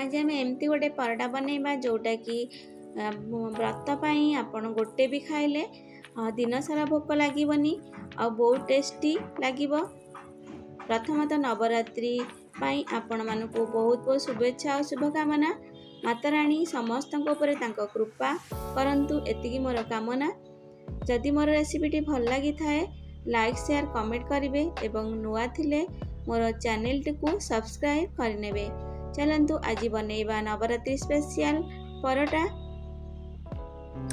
आज आम एमती गोटे परोटा बनैबा जोटा कि व्रत पाई आपण गोटे भी खाइले दिन सारा भोक लगनी आ बहुत टेस्टी लगे। प्रथमतः नवरात्रि पाई आपण मानकु बहुत बहुत शुभेच्छा और शुभकामना। माता रानी समस्त कृपा करंतु एतिकी मोर कामना। जदि मोर रेसिपीटी भल लगी थाए लाइक शेयर कमेंट करेंगे एवं नुआ थिले मोर चैनल टी सब्सक्राइब करनेबे। चलंतु आज बनैबा नवरात्रि स्पेशल परोटा।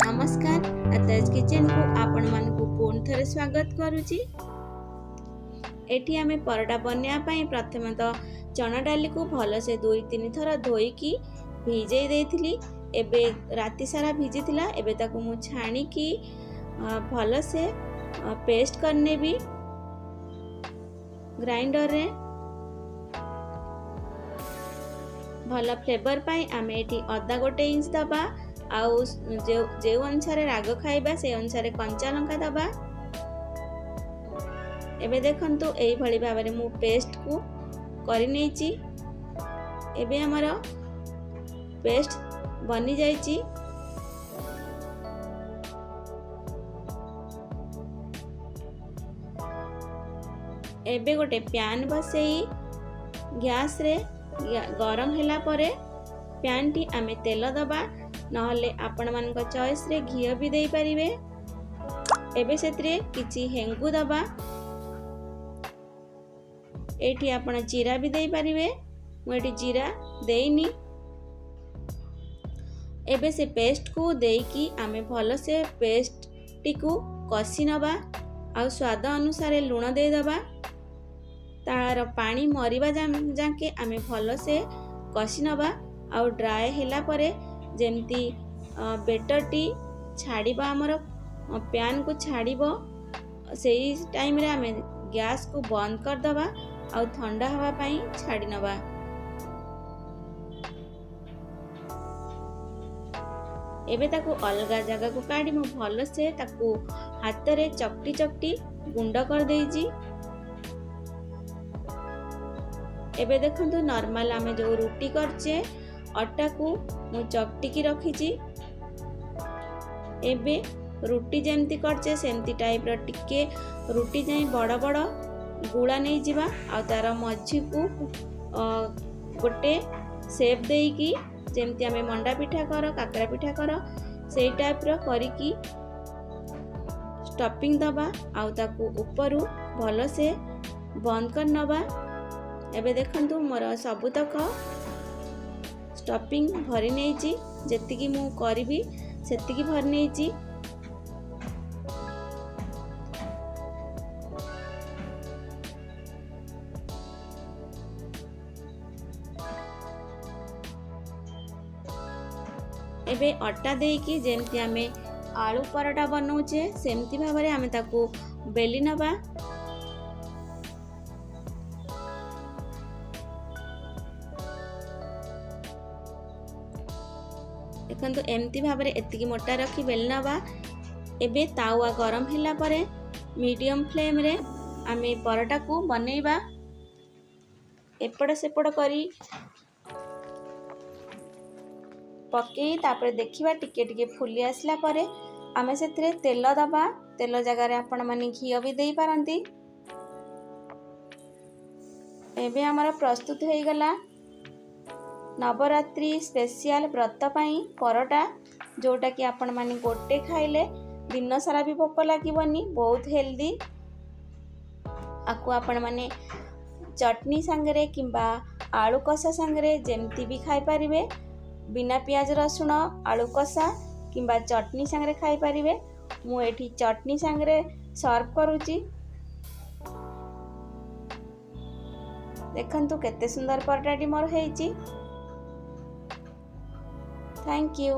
नमस्कार, आताज किचन को आपण मानकु पुन थरे स्वागत करूची। एठी आमे परोटा बनया पई प्रथमे तो चना डाली को भल से 2-3 थर धोईकी भिजई देथिली। एबे राति सारा भिजी थिला, एबे ताकू मु छाणी की भल से पेस्ट करने भी ग्राइंडर रे। भल फ्लेवर पाई आमे एठी अदा 1 इंच दबा आउ जे अनुसार राग खाइबा से अनुसार कंचा लंका दबा। एबे देखंतु एई भली भाबरे मु पेस्ट को करि नेची। एबे हमर पेस्ट बनी जाईची। एबे गोटे पैन बसेई गैस रे गरम होला परे पैन टी आमे तेल दबा, नहले आपण मानक चॉइस रे घी भी दे परिवे। एबे सेतरे किछि हेंगु दबा, एठी आपण जीरा भी दे परिवे। मु एठी जीरा देइनी। एबे से पेस्ट को देकी आमे भलो से पेस्ट टी को कसी नबा आ स्वाद अनुसार लूण दे दबा। तार पानी मरिबा जाके आमे भलो से कसी नबा आ ड्राई होला परे जेमती बेटर टी छाड़ीबा हमर पैन को छाड़ीबो सेही टाइम रे आमे गैस को बंद कर दबा आ ठंडा हवा पई छाड़ी नबा। एबे ताकू अलगा जगह को काढी मु भलो से ताकू हाथ रे चकटी चकटी गुंड कर देइजी। एबे देखंतु नॉर्मल आमे जो रोटी करचे आटा को मु चकटी की रखीची। एबे रोटी जेमती करचे सेमती टाइप रो टिके रोटी जाई बड़ बड़ गुळा नै जिबा आ तार मझी को गोटे शेप देकी जेमती आमे मंडा पिठा कर काकरा पिठा कर सेई टाइप रो करिकी स्टफिंग दबा आ ताकू ऊपरू भलो से बंद कर नबा। एबे देखंतु मोर सबुतक स्टफिंग भरी नेची, जेतिकी मु करबी सेतिकी भरी नेची। एबे आटा देकी जेमती आमे आलू परोटा बनौचे सेमती भाबरे आमे ताकू बेली नबा। देखंतु एमती भाबरे एतिकी मोटा रखी बेली नबा। एबे तावा गरम होला परे मीडियम फ्लेम रे आमे परोटा को बनैबा। एपड़ सेपड़ करी पकई तापर देखिबा टिके टिके फुली आसला परे आमे सेतरे तेल दबा। तेल जगह रे आपण माने घी भी देई पारंती। एबे हमर प्रस्तुत होई गला नवरात्रि स्पेशल व्रत पाई परोटा, जोटा कि आपण माने गोटे खाइले दिन सारा भी भोक लागबनी। बहुत हेल्दी। आकु आपण माने चटनी संगरे किंबा आलू कषा संगरे जेमती भी खाई परिवे। बिना प्याज रसुण आलू कषा किंबा चटनी संगरे खाई परिवे। मु एठी चटनी संगरे सर्व करूची। देखंतु केते सुंदर परोटाटी मोर हेची। Thank you.